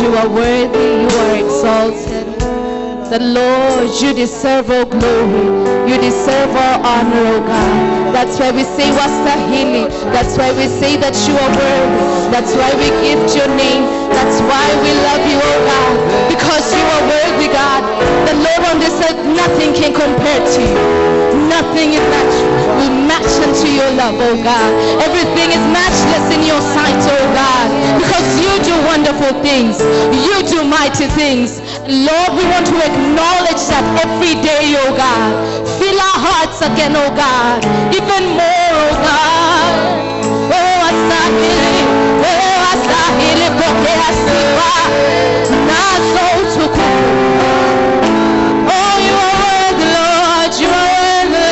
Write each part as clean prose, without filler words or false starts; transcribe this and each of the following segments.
you are worthy, you are exalted. The Lord, you deserve all glory, you deserve all honor, oh God. That's why we say wastahili. That's why we say that you are worthy. That's why we gift your name. That's why we love you, oh God, because you are worthy, God. The Lord on this earth, nothing can compare to you. Nothing is will match unto your love, oh God. Everything is matchless in your sight, oh God, because you do wonderful things. You do mighty things. Lord, we want to acknowledge that every day, oh God. Fill our hearts again, oh God, even more, oh God. Oh, asahili, koke asifa, naso tuku. Oh, you are worthy, Lord, you are worthy,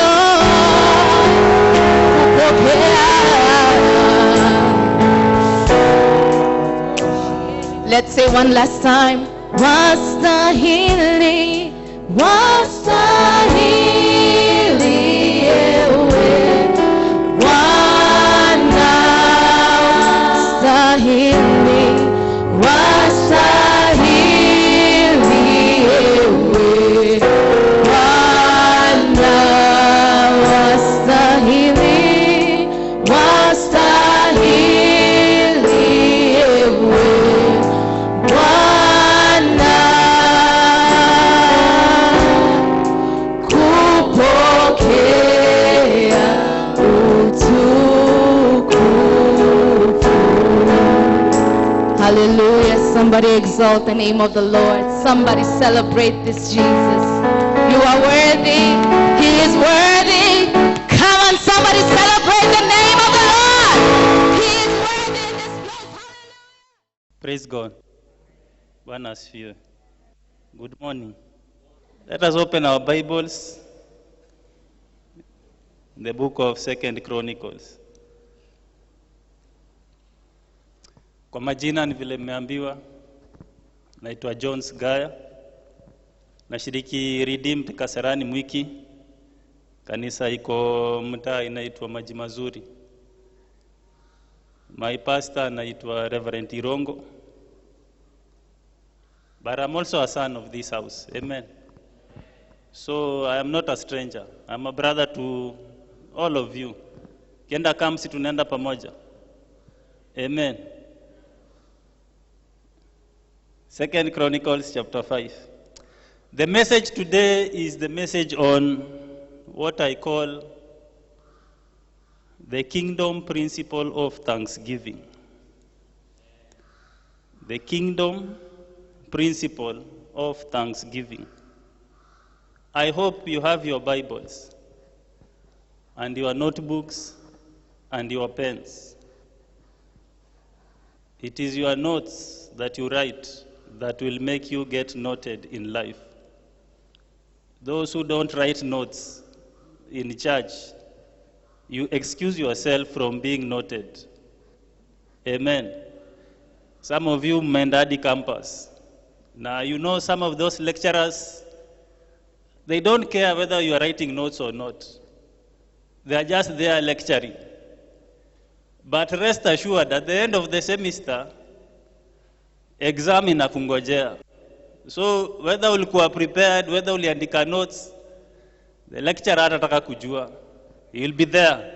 Lord. Let's say one last time. Wastahili, wastahili, ewe Bwana, wastahili, wastahili, ewe Bwana, wastahili, wastahili, ewe Hallelujah. Somebody exalt the name of the Lord. Somebody celebrate this Jesus. You are worthy. He is worthy. Come on, somebody celebrate the name of the Lord. He is worthy in this place. Hallelujah. Praise God. Bwana asifiwe. Good morning. Let us open our Bibles in the book of 2 Chronicles. Kwa majina ni vile mmeambiwa, naitwa John Gaya, nashiriki Redeemed Kasarani Mwiki. Kanisa iko mtaa inaitwa Maji Mazuri. My pastor anaitwa Reverend Irongo. But I'm also a son of this house. Amen. So I am not a stranger. I'm a brother to all of you. Kienda kamsi tunaenda pamoja. Amen. 2 Chronicles chapter 5. The message today is the message on what I call the kingdom principle of thanksgiving. The kingdom principle of thanksgiving. I hope you have your Bibles and your notebooks and your pens. It is your notes that you write that will make you get noted in life. Those who don't write notes in church, you excuse yourself from being noted. Amen. Some of you Mendadi campus. Now you know some of those lecturers, they don't care whether you are writing notes or not. They are just there lecturing. But rest assured, at the end of the semester, exam inakungojea. So whether ulikuwa prepared, whether uliandika notes, the lecturer atataka kujua. He will be there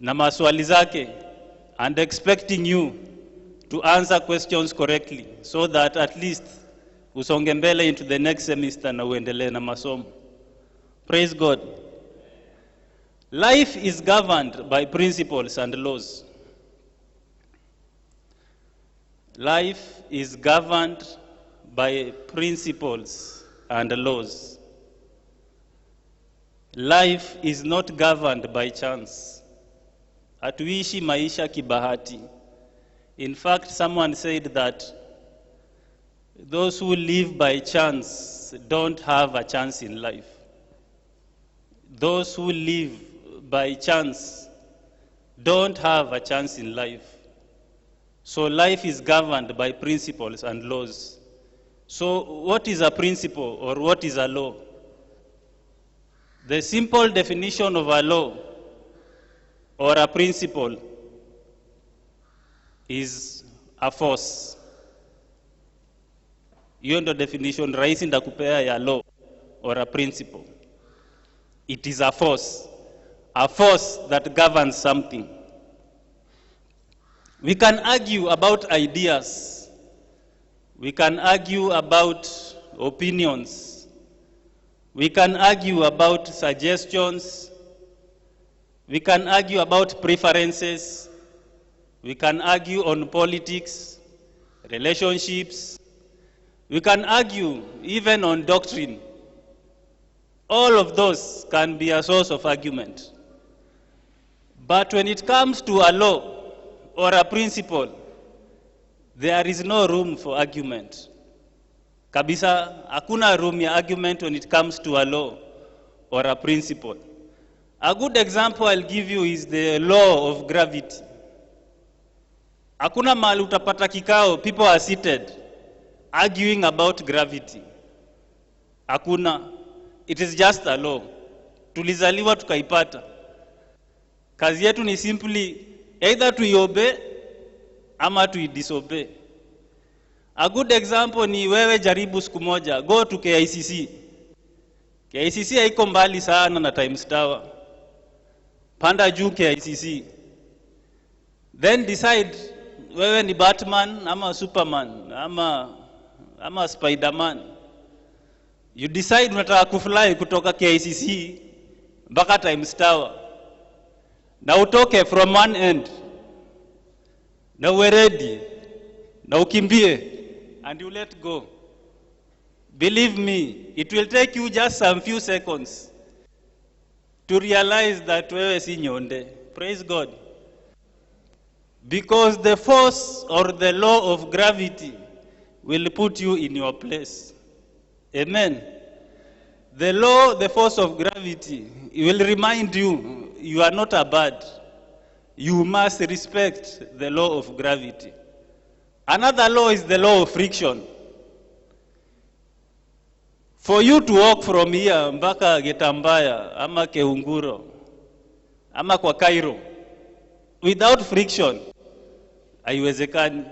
na maswali zake and expecting you to answer questions correctly so that at least usonge mbele into the next semester na uendelee na masomo. Praise God. Life is governed by principles and laws. Life is governed by principles and laws. Life is not governed by chance. Hatuishi maisha kibahati. In fact, someone said that those who live by chance don't have a chance in life. Those who live by chance don't have a chance in life. So life is governed by principles and laws. So what is a principle or what is a law? The simple definition of a law or a principle is a force. Hiyo ndo definition rahisi ndakupea ya law or a principle. It is a force that governs something. We can argue about ideas. We can argue about opinions. We can argue about suggestions. We can argue about preferences. We can argue on politics, relationships. We can argue even on doctrine. All of those can be a source of argument. But when it comes to a law or a principle, there is no room for argument. Kabisa, hakuna room ya argument when it comes to a law or a principle. A good example I'll give you is the law of gravity. Hakuna mahali utapata kikao, people are seated arguing about gravity. Hakuna. It is just a law. Tulizaliwa tukaipata. Kazi yetu ni simply either tuiobey ama tuidisobey. A good example ni wewe jaribu siku moja, go to KICC. KICC haiko mbali sana na Times Tower. Panda juu KICC. Then decide wewe ni Batman ama Superman ama Spiderman. You decide unataka kufly kutoka KICC mpaka Times Tower. Na utoke from one end. Na uwe ready. Na ukimbie. And you let go. Believe me, it will take you just some few seconds to realize that wewe si nyonde. Praise God. Because the force or the law of gravity will put you in your place. Amen. The law, the force of gravity, will remind you, you are not a bird. You must respect the law of gravity. Another law is the law of friction. For you to walk from here mpaka Getambaya, ama Keunguro, ama kwa Cairo, without friction, haiwezekani.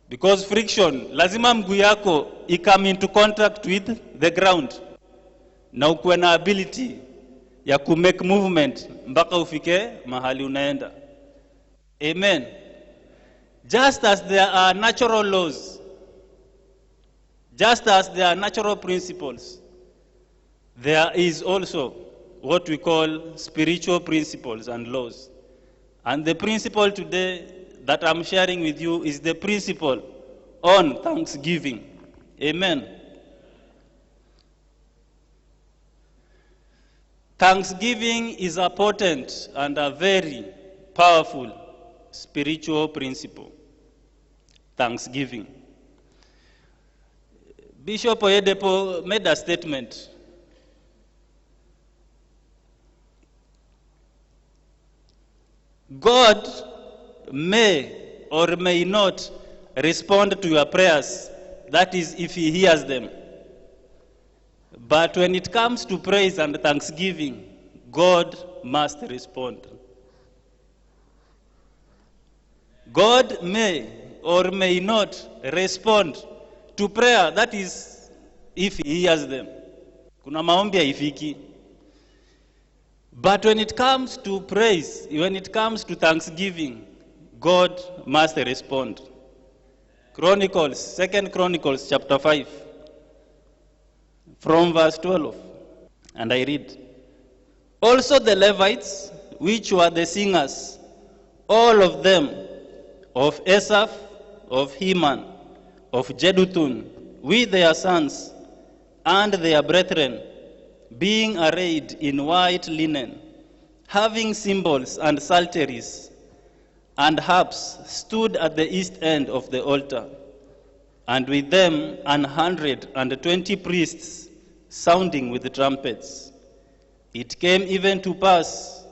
Because friction, lazima mguu yako come into contact with the ground. Na ukuwe na ability ya ku make movement mpaka ufike mahali unaenda. Amen. Just as there are natural laws, just as there are natural principles, there is also what we call spiritual principles and laws. And the principle today that I'm sharing with you is the principle on thanksgiving. Amen. Thanksgiving is a potent and a very powerful spiritual principle. Thanksgiving. Bishop Oyedepo made a statement. God may or may not respond to your prayers. That is, if he hears them. But when it comes to praise and thanksgiving, God must respond. God may or may not respond to prayer. That is, if he hears them. Kuna maombi haifiki. But when it comes to praise, when it comes to thanksgiving, God must respond. Chronicles, 2 Chronicles chapter 5, from verse 12. And I read, also the Levites, which were the singers, all of them, of Asaph, of Heman, of Jeduthun, with their sons and their brethren, being arrayed in white linen, having cymbals and psalteries, and harps, stood at the east end of the altar, and with them 120 priests, sounding with the trumpets. It came even to pass,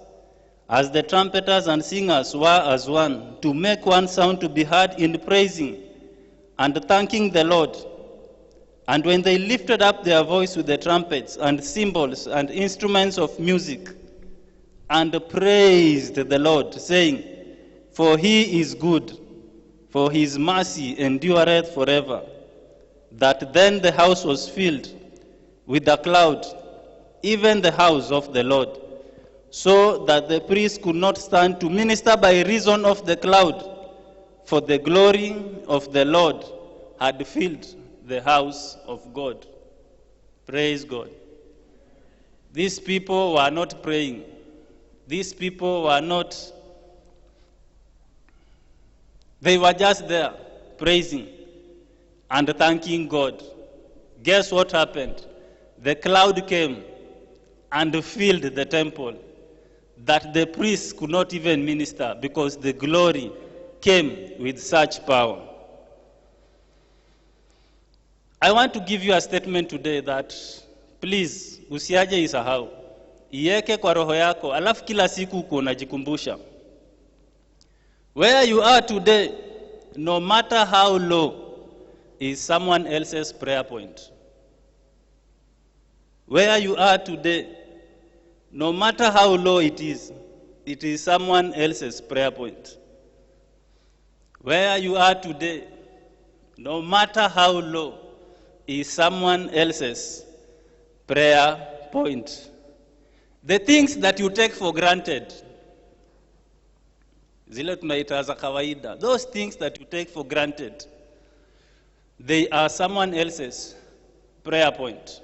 as the trumpeters and singers were as one, to make one sound to be heard in praising and thanking the Lord. And when they lifted up their voice with the trumpets and cymbals and instruments of music, and praised the Lord, saying, for he is good, for his mercy endureth forever, that then the house was filled with a cloud, even the house of the Lord, so that the priest could not stand to minister by reason of the cloud, for the glory of the Lord had filled the house of God. Praise God. These people were not praying. These people were not, they were just there praising and thanking God. Guess what happened? The cloud came and filled the temple, that the priests could not even minister because the glory came with such power. I want to give you a statement today that please usiaje isahau. Iweke kwa roho yako, alafu kila siku uko unajikumbusha. Where you are today, no matter how low, is someone else's prayer point. Where you are today, no matter how low it is someone else's prayer point. Where you are today, no matter how low, is someone else's prayer point. The things that you take for granted, zile tunaita za kawaida, those things that you take for granted, they are someone else's prayer point.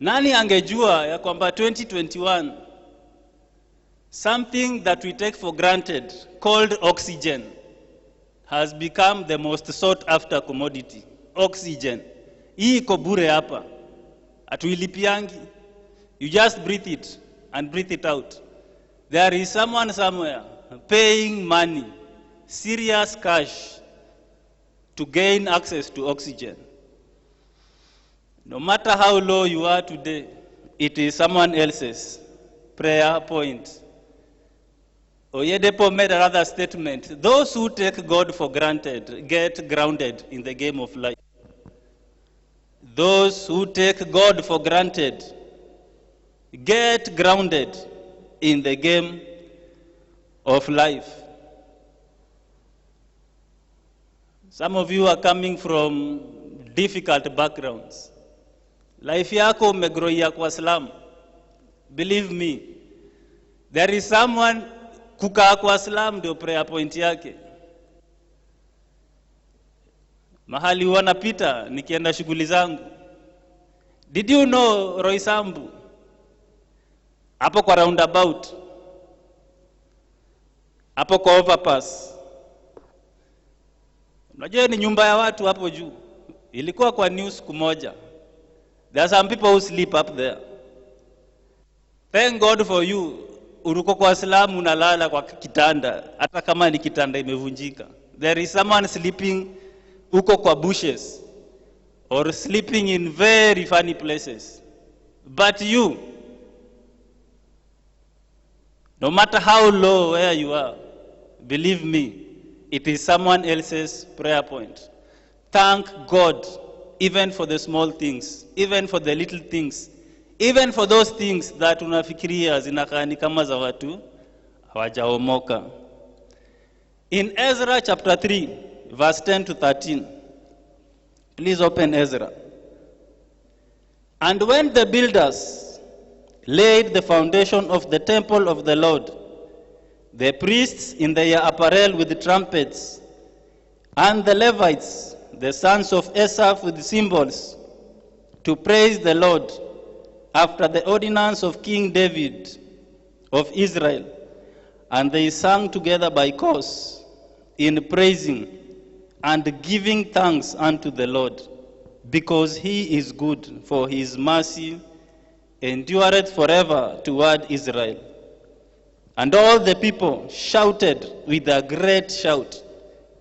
Nani angejua ya kwamba 2021, something that we take for granted, called oxygen, has become the most sought after commodity. Oxygen. Hii iko bure hapa. Atuilipiangi. You just breathe it and breathe it out. There is someone somewhere paying money, serious cash, to gain access to oxygen. No matter how low you are today, it is someone else's prayer point. Oyedepo made another statement. Those who take God for granted get grounded in the game of life. Those who take God for granted get grounded in the game of life. Some of you are coming from difficult backgrounds. Life yako umegroia kwa slum. Believe me, there is someone kukaa kwa slum ndio prayer point yake. Mahali wanapita nikienda shughuli zangu. Did you know Roy Sambu? Hapo kwa roundabout. Hapo kwa overpass. Unajua ni nyumba ya watu hapo juu. Ilikuwa kwa news kumoja. There are some people who sleep up there. Thank God for you. Uruko kwa Islamu unalala kwa kitanda hata kama ni kitanda imevunjika. There is someone sleeping uko kwa bushes or sleeping in very funny places. But you, no matter how low where you are, believe me, it is someone else's prayer point. Thank God even for the small things, even for the little things, even for those things that unafikiria zinakaa ni kama za watu hawajaomoka. In Ezra chapter 3, verse 10 to 13. Please open Ezra. And when the builders laid the foundation of the temple of the Lord, the priests in their apparel with trumpets, and the Levites, the sons of Asaph with cymbals, to praise the Lord, after the ordinance of King David of Israel, and they sang together by course in praising and giving thanks unto the Lord, because he is good, for his mercy endureth forever toward Israel. And all the people shouted with a great shout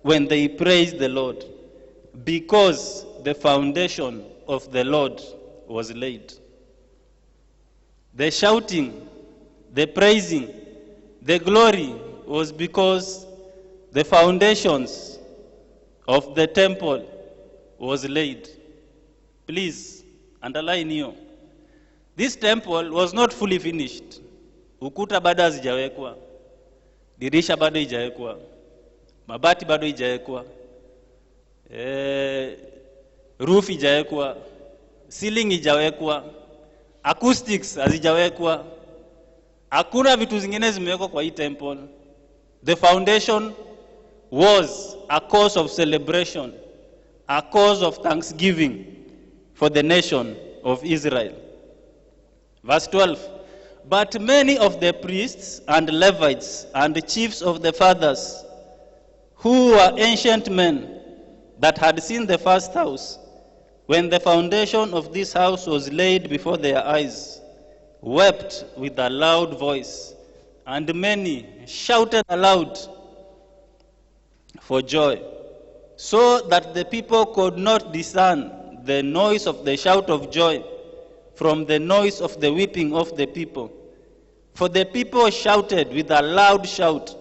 when they praised the Lord, because the foundation of the Lord was laid. The shouting, the praising, the glory was because the foundations of the temple was laid. Please underline here. This temple was not fully finished. Ukuta bado hazijawekwa. Dirisha bado haijawekwa. Mabati bado haijawekwa. roof ijawekwa, ceiling ijawekwa, acoustics hazijawekwa, hakuna vitu zingine zimewekwa kwa hii temple. The foundation was a cause of celebration, a cause of thanksgiving for the nation of Israel. Verse 12, but many of the priests and Levites and the chiefs of the fathers, who were ancient men that had seen the first house, when the foundation of this house was laid before their eyes, wept with a loud voice, and many shouted aloud for joy, so that the people could not discern the noise of the shout of joy from the noise of the weeping of the people. For the people shouted with a loud shout,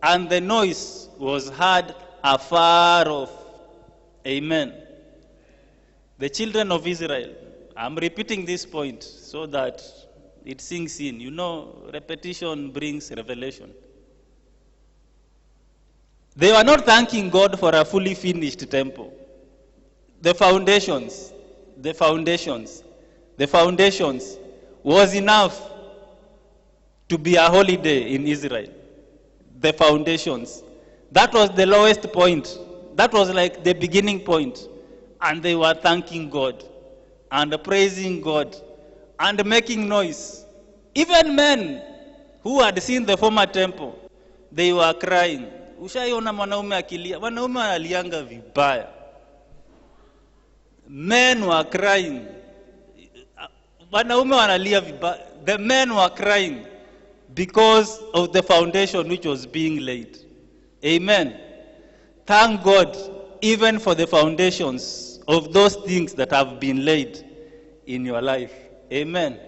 and the noise was heard afar off. Amen. The children of Israel, I'm repeating this point so that it sinks in. You know, repetition brings revelation. They were not thanking God for a fully finished temple. The foundations was enough to be a holiday in Israel. The foundations. That was the lowest point. That was like the beginning point. And they were thanking God and praising God and making noise. Even men who had seen the former temple, they were crying. Ushaiona mwanaume akilia? Wanaume alianga vibaya. Men were crying. Wanaume wanalia vibaya. The men were crying because of the foundation which was being laid. Amen. Thank God even for the foundations of those things that have been laid in your life. Amen.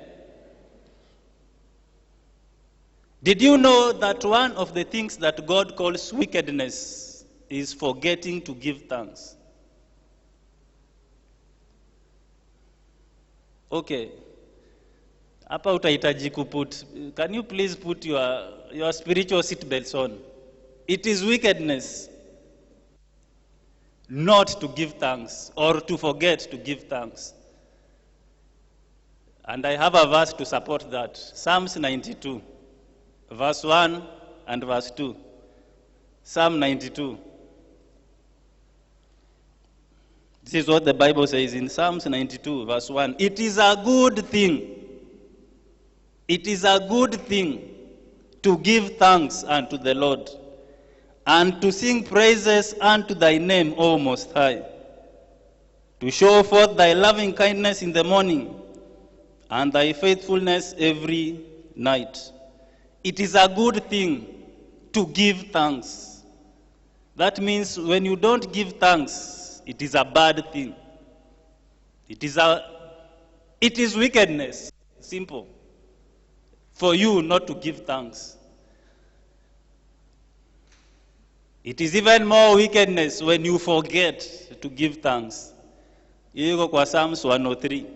Did you know that one of the things that God calls wickedness is forgetting to give thanks? Okay. Hapa utahitaji kuput. Can you please put your spiritual seatbelts on? It is wickedness not to give thanks or to forget to give thanks. And I have a verse to support that. Psalms 92, verse 1 and verse 2. Psalm 92. This is what the Bible says in Psalms 92, verse 1. It is a good thing. It is a good thing to give thanks unto the Lord, and to sing praises unto thy name, O Most High, to show forth thy loving kindness in the morning, and thy faithfulness every night. It is a good thing to give thanks. That means when you don't give thanks, it is a bad thing. It is wickedness, simple, for you not to give thanks. It is even more wickedness when you forget to give thanks. Iko kwa Psalms 103.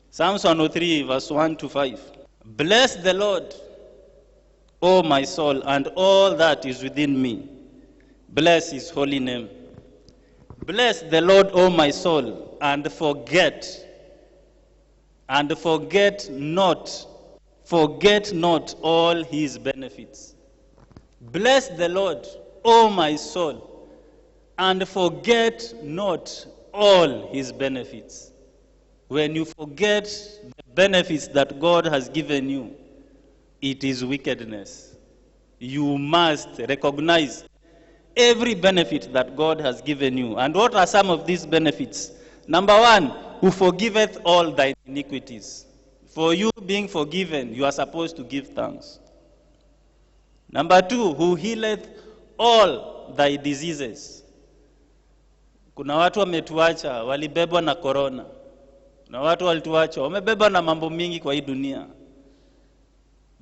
Psalms 103 verse 1 to 5. Bless the Lord, O my soul, and all that is within me. Bless his holy name. Bless the Lord, O my soul, and forget not all his benefits. Bless the Lord, O my soul, and forget not all his benefits. When you forget the benefits that God has given you, it is wickedness. You must recognize every benefit that God has given you. And what are some of these benefits? Number one, who forgiveth all thy iniquities. For you being forgiven, you are supposed to give thanks. Number two, who healeth all thy diseases. Kuna watu wametuacha, walibebwa na corona. Kuna watu walituacha, wamebebwa na mambo mingi kwa hii dunia.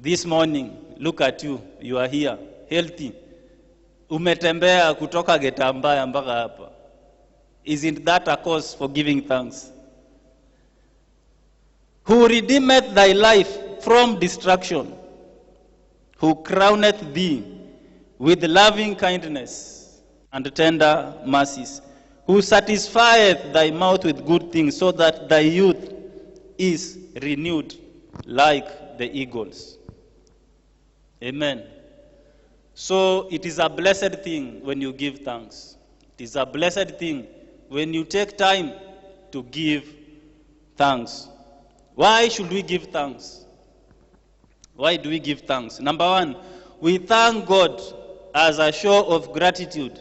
This morning, look at you, you are here, healthy. Umetembea kutoka Getambaya mpaka hapa. Isn't that a cause for giving thanks? Who redeemeth thy life from destruction, who crowneth thee with loving kindness and tender mercies, who satisfieth thy mouth with good things, so that thy youth is renewed like the eagles. Amen. So it is a blessed thing when you give thanks. It is a blessed thing when you take time to give thanks. Why should we give thanks? Why do we give thanks? Number one, we thank God as a show of gratitude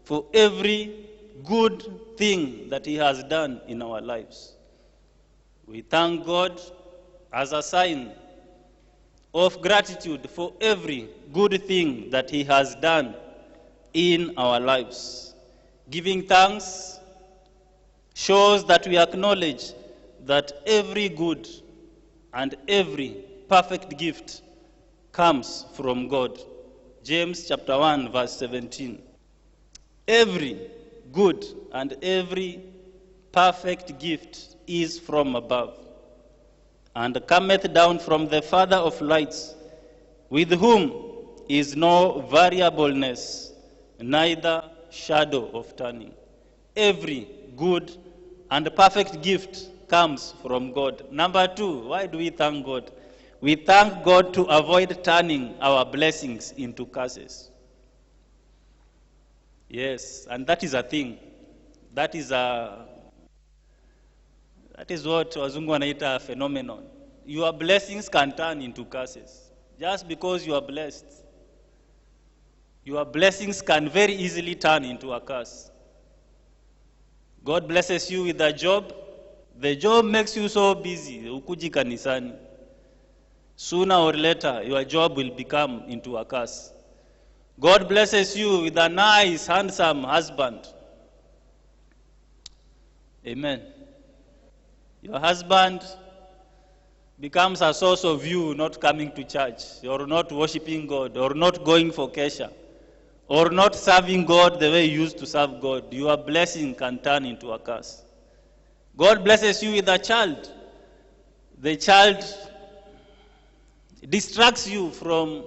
for every good thing that He has done in our lives. We thank God as a sign of gratitude for every good thing that He has done in our lives. Giving thanks shows that we acknowledge that every good and every perfect gift comes from God. James chapter 1 verse 17. Every good and every perfect gift is from above, and cometh down from the Father of lights, with whom is no variableness, neither shadow of turning. Every good and perfect gift comes from God. Number two, why do we thank God? We thank God to avoid turning our blessings into curses. Yes, and that is a thing. That is what wazungu wanaita phenomenon. Your blessings can turn into curses. Just because you are blessed, your blessings can very easily turn into a curse. God blesses you with a job. The job makes you so busy, ukuji kanisani. Sooner or later, your job will become into a curse. God blesses you with a nice, handsome husband. Amen. Your husband becomes a source of you not coming to church, or not worshiping God, or not going for kesha, or not serving God the way you used to serve God. Your blessing can turn into a curse. God blesses you with a child. The child distracts you from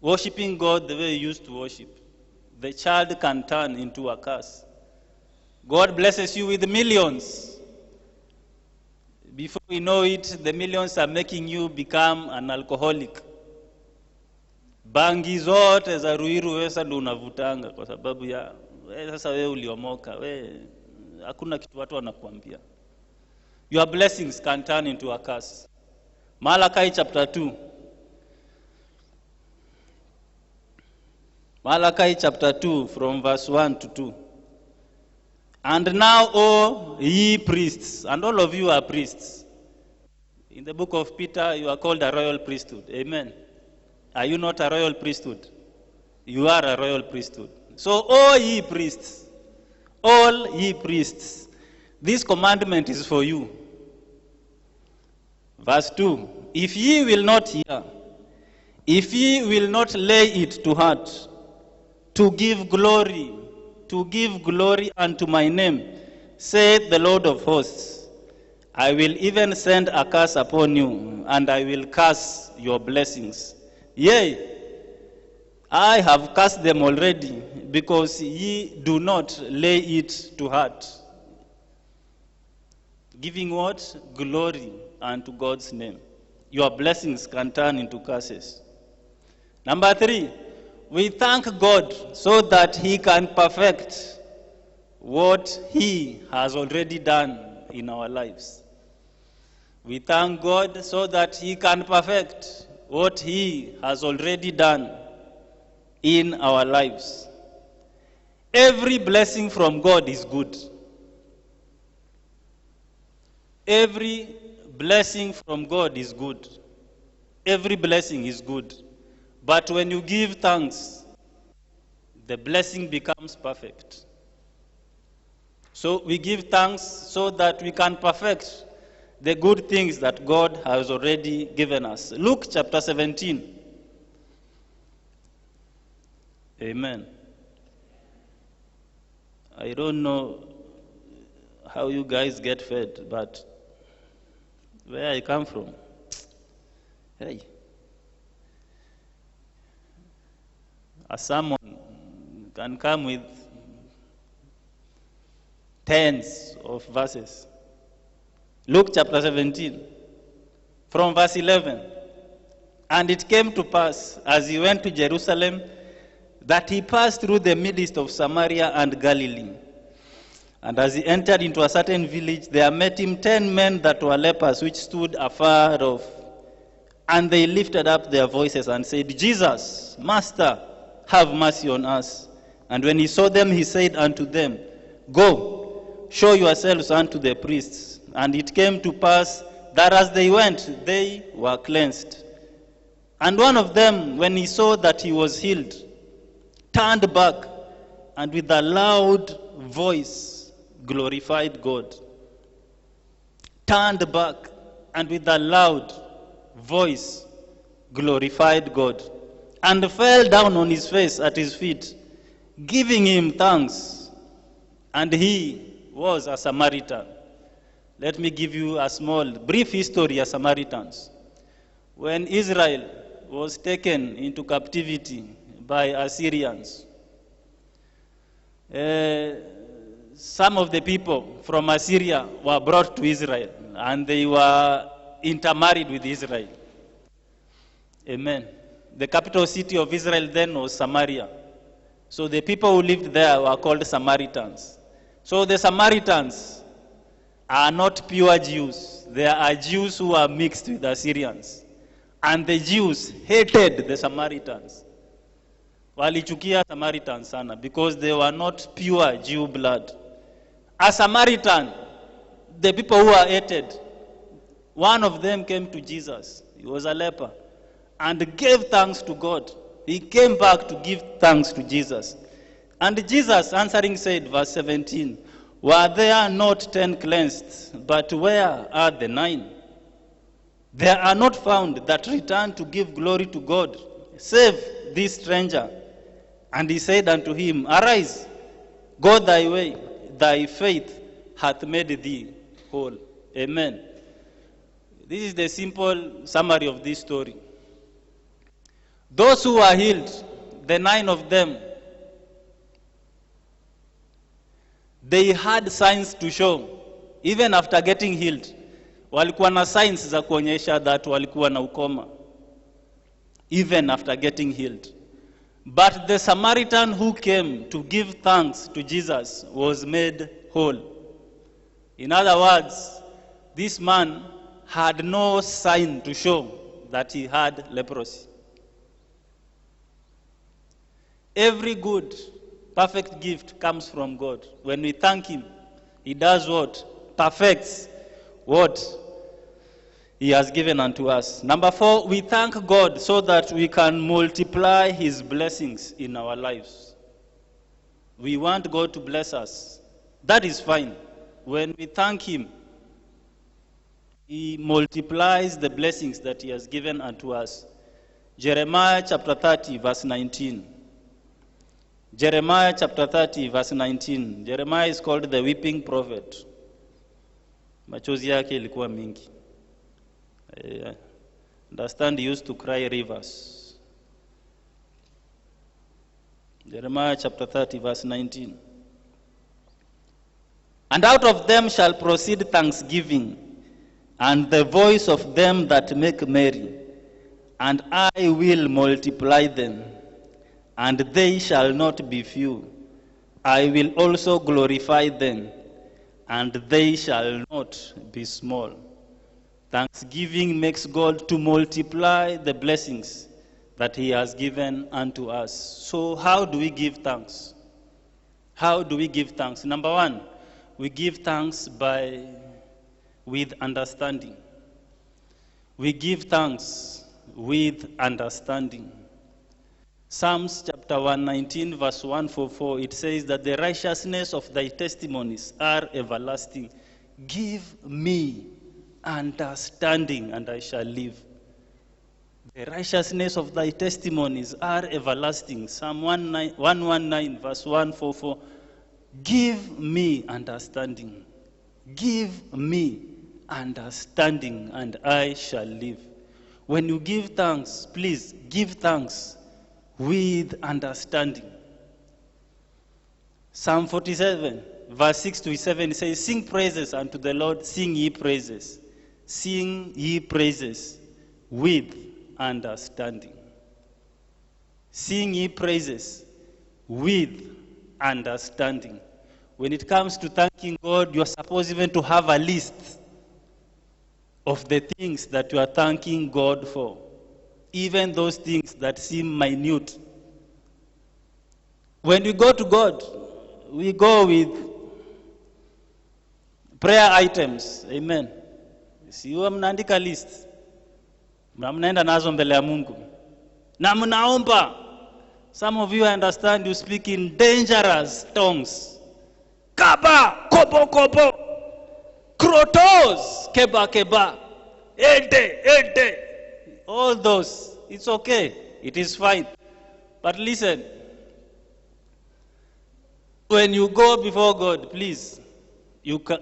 worshiping God the way you used to worship. The child can turn into a curse. God blesses you with millions. Before you know it, the millions are making you become an alcoholic. Bangi zote za Ruiru wesa ndo unavutanga kwa sababu ya sasa wewe uliomoka, hakuna kitu watu wanakuambia. Your blessings can turn into a curse. Malachi chapter 2. Malachi chapter 2 from verse 1 to 2. And now, O ye priests, and all of you are priests. In the book of Peter, you are called a royal priesthood. Amen. Are you not a royal priesthood? You are a royal priesthood. So, all ye priests, this commandment is for you. Verse 2, if ye will not hear, if ye will not lay it to heart, to give glory unto my name, saith the Lord of hosts, I will even send a curse upon you, and I will curse your blessings. Yea, I have cursed them already, because ye do not lay it to heart. Giving what? Glory unto God's name. Your blessings can turn into curses. Number 3, we thank God so that He can perfect what He has already done in our lives. We thank God so that He can perfect what He has already done in our lives. Every blessing from God is good. Every blessing from God is good. Every blessing is good. But when you give thanks, the blessing becomes perfect. So we give thanks so that we can perfect the good things that God has already given us. Luke chapter 17. Amen. I don't know how you guys get fed, but where I come from, hey, a sermon can come with tens of verses. Luke chapter 17, from verse 11. And it came to pass, as he went to Jerusalem, that he passed through the midst of Samaria and Galilee. And as he entered into a certain village, there met him 10 men that were lepers, which stood afar off. And they lifted up their voices and said, Jesus, Master, have mercy on us. And when he saw them, he said unto them, Go, show yourselves unto the priests. And it came to pass that as they went, they were cleansed. And one of them, when he saw that he was healed, turned back, and with a loud voice glorified God. Turned back, and with a loud voice glorified God, and fell down on his face at his feet, giving him thanks. And he was a Samaritan. Let me give you a small, brief history of Samaritans. When Israel was taken into captivity by Assyrians, some of the people from Assyria were brought to Israel, and they were intermarried with Israel. Amen. The capital city of Israel then was Samaria. So the people who lived there were called Samaritans. So the Samaritans are not pure Jews. They are Jews who are mixed with Assyrians. And the Jews hated the Samaritans. Walichukia Samaritans sana because they were not pure Jew blood. A Samaritan, the people who were hated, one of them came to Jesus. He was a leper and gave thanks to God. He came back to give thanks to Jesus. And Jesus answering said, verse 17, Were there not 10 cleansed, but where are the 9? There are not found that return to give glory to God, save this stranger. And he said unto him, Arise, go thy way, thy faith hath made thee whole. Amen. This is the simple summary of this story. Those who were healed, the 9 of them, they had signs to show. Even after getting healed, walikuwa na signs za kuonyesha that walikuwa na ukoma. Even after getting healed. But the Samaritan who came to give thanks to Jesus was made whole. In other words, this man had no sign to show that he had leprosy. Every good, perfect gift comes from God. When we thank him, he does what? Perfects what he has given unto us. Number 4, we thank God so that we can multiply his blessings in our lives. We want God to bless us. That is fine. When we thank him, he multiplies the blessings that he has given unto us. Jeremiah chapter 30, verse 19. Jeremiah chapter 30, verse 19. Jeremiah is called the weeping prophet. Machozi yake ilikuwa mingi. Understand, he used to cry rivers. Jeremiah chapter 30, verse 19. And out of them shall proceed thanksgiving, and the voice of them that make merry, and I will multiply them, and they shall not be few. I will also glorify them, and they shall not be small. Thanksgiving makes God to multiply the blessings that he has given unto us. So how do we give thanks? How do we give thanks? Number 1, we give thanks with understanding. We give thanks with understanding. Psalms chapter 119, verse 144, it says that the righteousness of thy testimonies are everlasting. Give me understanding, and I shall live. The righteousness of thy testimonies are everlasting. Psalm 119, verse 144. Give me understanding. Give me understanding, and I shall live. When you give thanks, please give thanks with understanding. Psalm 47, verse 6 to 7, it says, sing praises unto the Lord, sing ye praises. Sing ye praises with understanding. Sing ye praises with understanding. When it comes to thanking God, you are supposed even to have a list of the things that you are thanking God for. Even those things that seem minute. When we go to God, we go with prayer items. Amen. Siwa mnaandika list. Na mnaenda nazo mbele ya Mungu. Na mnaomba. Some of you, I understand, you speak in dangerous tongues. Kaba, kobo, kobo. Krotos, keba, keba. Ede, ede. All those. It's okay. It is fine. But listen. When you go before God, please, you can,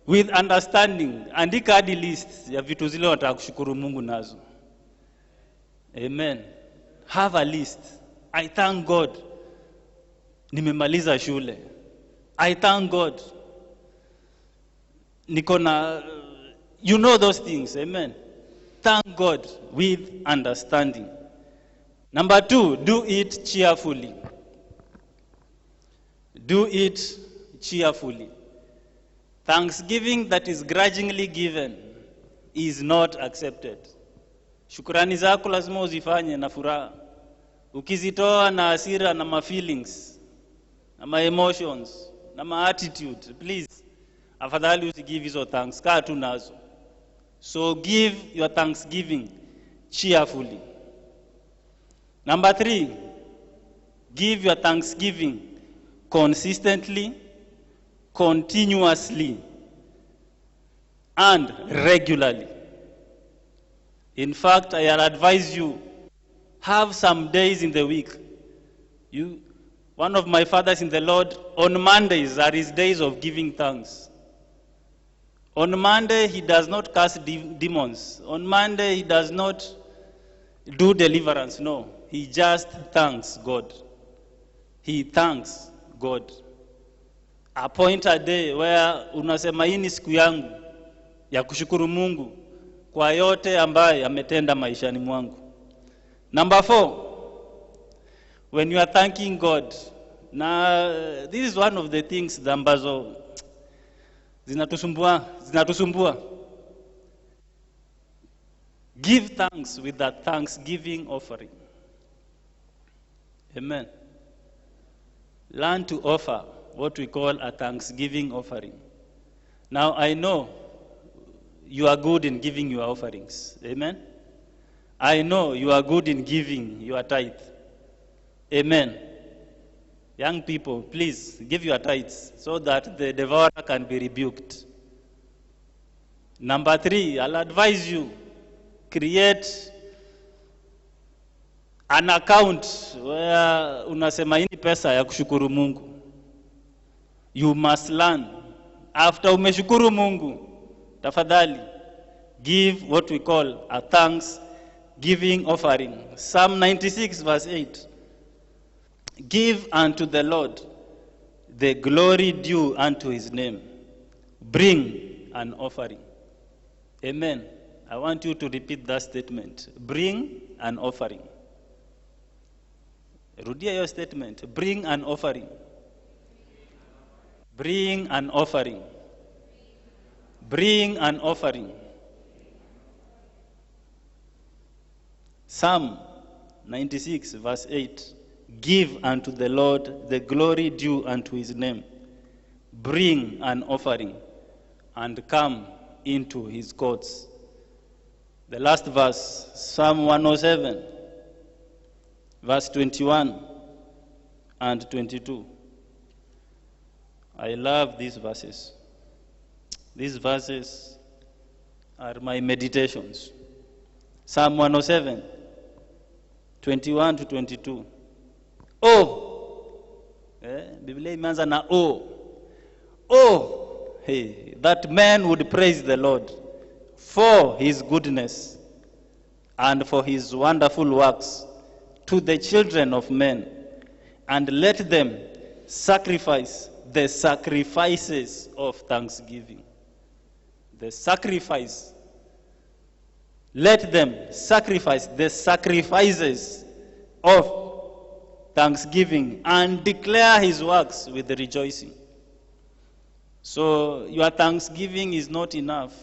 with understanding, andika hadi list ya vitu zile unataka kushukuru Mungu nazo. Amen. Have a list. I thank God. Nimemaliza shule. I thank God. Nikona, you know those things. Amen. Thank God with understanding. Number 2, do it cheerfully. Do it cheerfully. Thanksgiving that is grudgingly given is not accepted. Shukrani zako lazima uzifanye na furaha. Ukizitoa na hasira na feelings, na emotions, na attitude, please, afadhali usigive hizo thanks. Kaa tu nazo. So give your thanksgiving cheerfully. Number 3, give your thanksgiving consistently, continuously, and regularly. In fact, I advise you, have some days in the week. One of my fathers in the Lord, on Mondays are his days of giving thanks. On Monday, he does not cast demons. On Monday, he does not do deliverance. No, he just thanks God. He thanks God. Appoint a day where unasema hii ni siku yangu ya kushukuru Mungu kwa yote ambaye ametenda maishani mwangu. Number 4, when you are thanking God, this is one of the things ambazo zinatusumbua. Give thanks with that thanksgiving offering. Amen. Learn to offer what we call a thanksgiving offering. Now, I know you are good in giving your offerings. Amen. I know you are good in giving your tithe. Amen. Young people, please give your tithes so that the devourer can be rebuked. Number 3, I'll advise you, create an account where unasema hii pesa ya kushukuru Mungu. You must learn. After umeshukuru Mungu, tafadhali, give what we call a thanksgiving offering. Psalm 96 verse 8. Give unto the Lord the glory due unto his name. Bring an offering. Amen. I want you to repeat that statement. Bring an offering. Rudia your statement. Bring an offering. Bring an offering. Bring an offering. Psalm 96 verse 8. Give unto the Lord the glory due unto his name. Bring an offering and come into his courts. The last verse, Psalm 107, verse 21 and 22. I love these verses. These verses are my meditations. Psalm 107, 21 to 22. Biblia imeanza na hey, that man would praise the Lord for his goodness and for his wonderful works to the children of men, and let them sacrifice the sacrifices of thanksgiving. The sacrifice. Let them sacrifice the sacrifices of thanksgiving and declare his works with rejoicing. So your thanksgiving is not enough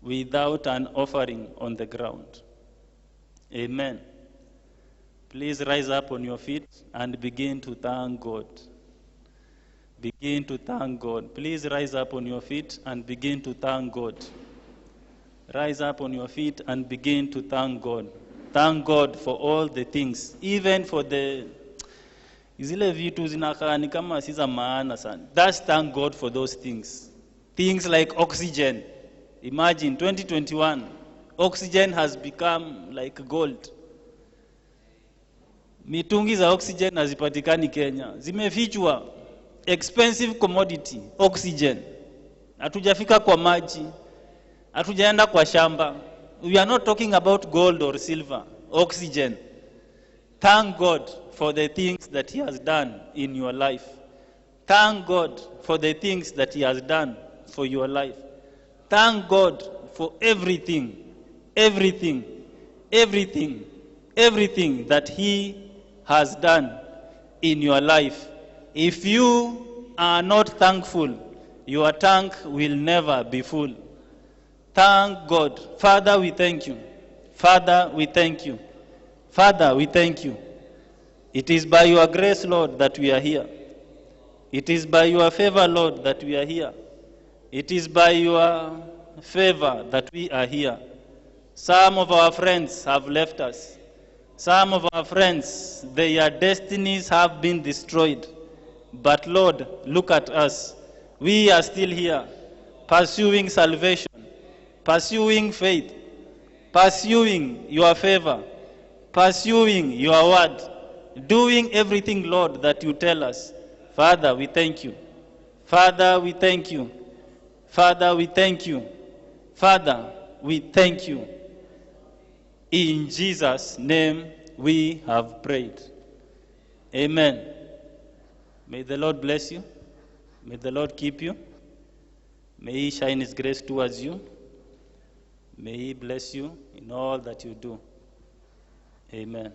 without an offering on the ground. Amen. Please rise up on your feet and begin to thank God. Begin to thank God. Please rise up on your feet and begin to thank God. Rise up on your feet and begin to thank God. Thank God for all the things, even for the zile vitu zinakaa ni kama si za maana sana. Just thank God for those things. Things like oxygen. Imagine 2021, oxygen has become like gold. Mitungi za oxygen hazipatikani Kenya. Zimefichwa. Expensive commodity, oxygen. Hatujafika kwa maji. Hatujaenda kwa shamba. We are not talking about gold or silver. Oxygen. Thank God for the things that he has done in your life. Thank God for the things that he has done for your life. Thank God for everything, everything, everything, everything that he has done in your life. If you are not thankful, your tank will never be full. Thank God. Father, we thank you. Father, we thank you. Father, we thank you. It is by your grace, Lord, that we are here. It is by your favor, Lord, that we are here. It is by your favor that we are here. Some of our friends have left us. Some of our friends, their destinies have been destroyed. But Lord, look at us. We are still here, pursuing salvation, pursuing faith, pursuing your favor, pursuing your word, doing everything, Lord, that you tell us. Father, we thank you. Father, we thank you. Father, we thank you. Father, we thank you. In Jesus' name we have prayed. Amen. May the Lord bless you. May the Lord keep you. May he shine his grace towards you. May he bless you in all that you do. Amen.